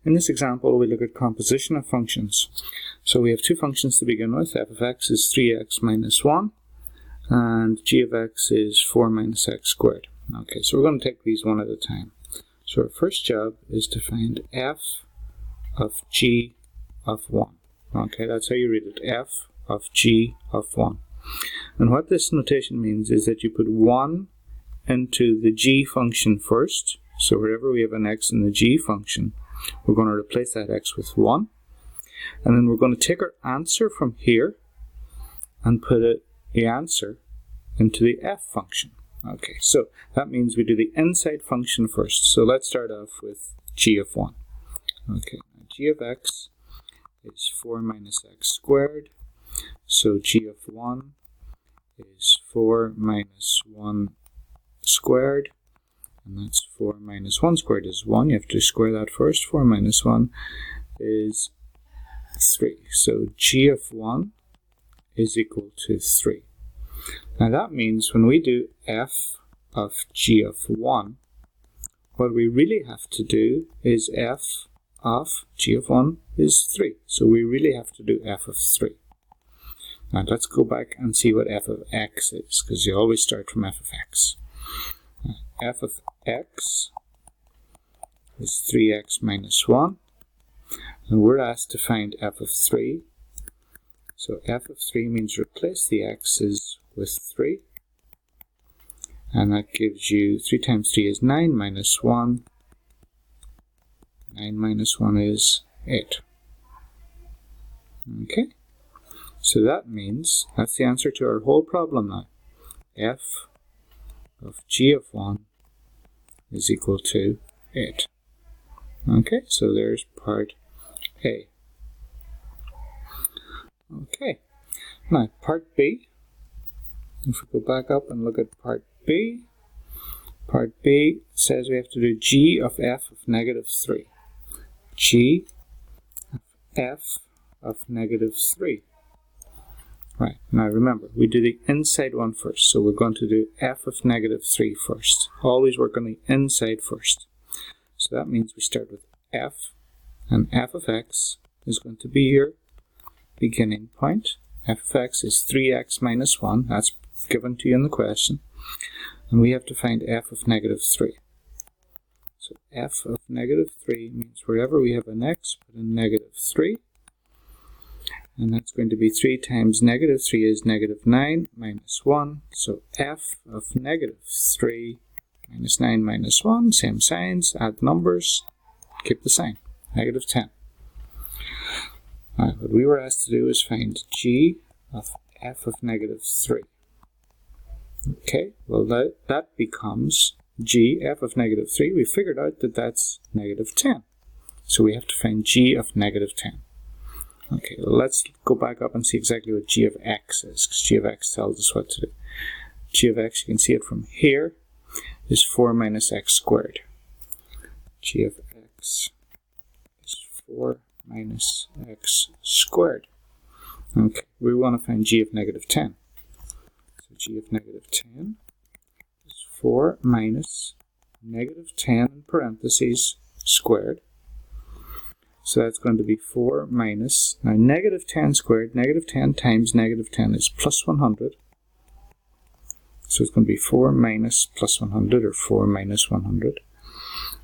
In this example, we look at composition of functions. So we have two functions to begin with. F of x is 3x minus 1, and g of x is 4 minus x squared. Okay, so we're going to take these one at a time. So our first job is to find f of g of 1. Okay, that's how you read it, f of g of 1. And what this notation means is that you put 1 into the g function first. So wherever we have an x in the g function, we're going to replace that x with 1. And then we're going to take our answer from here and put the answer into the f function. Okay, so that means we do the inside function first. So let's start off with g of 1. Okay, g of x is 4 minus x squared. So g of 1 is 4 minus 1 squared. And that's 4 minus 1 squared is 1. You have to square that first. 4 minus 1 is 3. So g of 1 is equal to 3. Now that means when we do f of g of 1, what we really have to do is f of g of 1 is 3. So we really have to do f of 3. Now let's go back and see what f of x is, because you always start from f of x. F of x is 3x minus 1, and we're asked to find f of 3. So f of 3 means replace the x's with 3, and that gives you 3 times 3 is 9 minus 1. 9 minus 1 is 8. Okay, so that means that's the answer to our whole problem now. F of g of 1 is equal to 8. Okay, so there's part A. Okay, now part B. If we go back up and look at part B says we have to do g of f of negative 3. G of f of negative 3. Right, now remember, we do the inside one first, so we're going to do f of negative 3 first. Always work on the inside first. So that means we start with f, and f of x is going to be your beginning point. F of x is 3x minus 1, that's given to you in the question. And we have to find f of negative 3. So f of negative 3 means wherever we have an x, put in negative 3. And that's going to be 3 times negative 3 is negative 9 minus 1. So f of negative 3 minus 9 minus 1, same signs, add numbers, keep the sign, negative 10. Now, what we were asked to do is find g of f of negative 3. Okay, well that becomes g f of negative 3. We figured out that that's negative 10. So we have to find g of negative 10. Okay, let's go back up and see exactly what g of x is, because g of x tells us what to do. G of x, you can see it from here, is 4 minus x squared. G of x is 4 minus x squared. Okay, we want to find g of negative 10. So g of negative 10 is 4 minus negative 10 in parentheses squared. So that's going to be 4 minus, now negative 10 squared, negative 10 times negative 10 is plus 100. So it's going to be 4 minus plus 100, or 4 minus 100.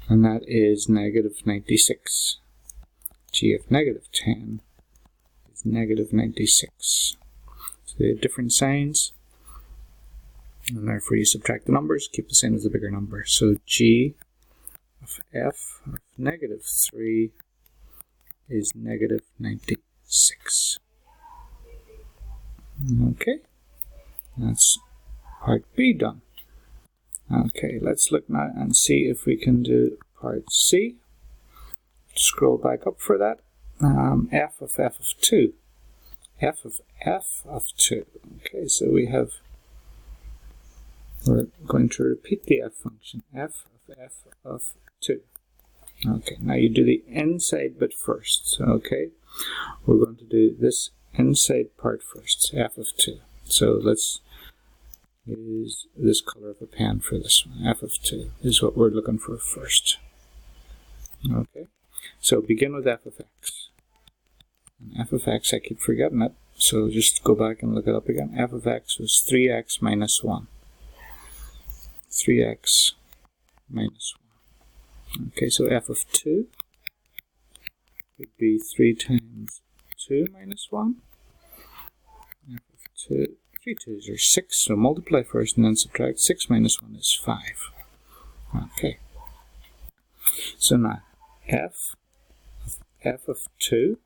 And that is negative 96. G of negative 10 is negative 96. So they have different signs. And therefore you subtract the numbers, keep the same as the bigger number. So g of f of negative 3 is negative 96. Okay, that's part B done. Okay, let's look now and see if we can do part C. Scroll back up for that. F of 2. F of 2. Okay, so we're going to repeat the f function. F of 2. Okay, now you do the inside bit first. Okay, we're going to do this inside part first, f of 2. So let's use this color of a pen for this one. F of 2 is what we're looking for first. Okay, So begin with f of x. And f of x, I keep forgetting it, so just go back and look it up again. F of x was 3x minus 1. 3x minus 1. Okay, so f of 2 would be 3 times 2 minus 1. F of 2, 3 2s are 6, so multiply first and then subtract. 6 minus 1 is 5. Okay. So now f of 2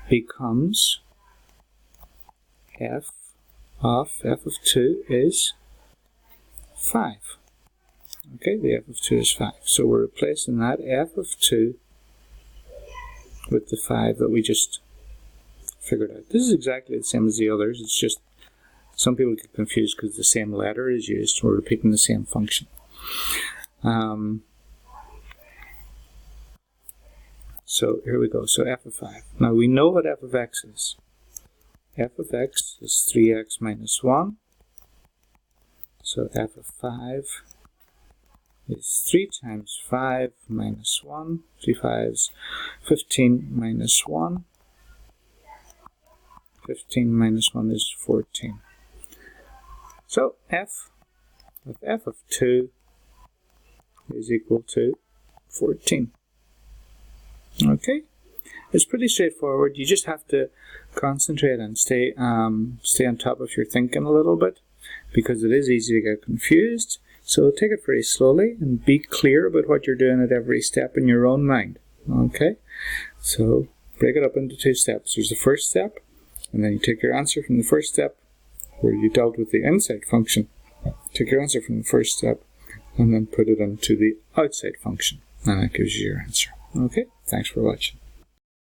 becomes f of 2 is 5. Okay, the f of 2 is 5. So we're replacing that f of 2 with the 5 that we just figured out. This is exactly the same as the others. It's just some people get confused because the same letter is used. We're repeating the same function. So here we go. So f of 5. Now we know what f of x is. F of x is 3x minus 1. So f of 5 is 3 times 5 minus 1. 3 5s, 15 minus 1. 15 minus 1 is 14. So f of 2 is equal to 14. Okay, it's pretty straightforward. You just have to concentrate and stay on top of your thinking a little bit, because it is easy to get confused. So take it very slowly and be clear about what you're doing at every step in your own mind. Okay, so break it up into 2 steps. There's the first step, and then you take your answer from the first step where you dealt with the inside function. Take your answer from the first step and then put it into the outside function, and that gives you your answer. Okay, thanks for watching.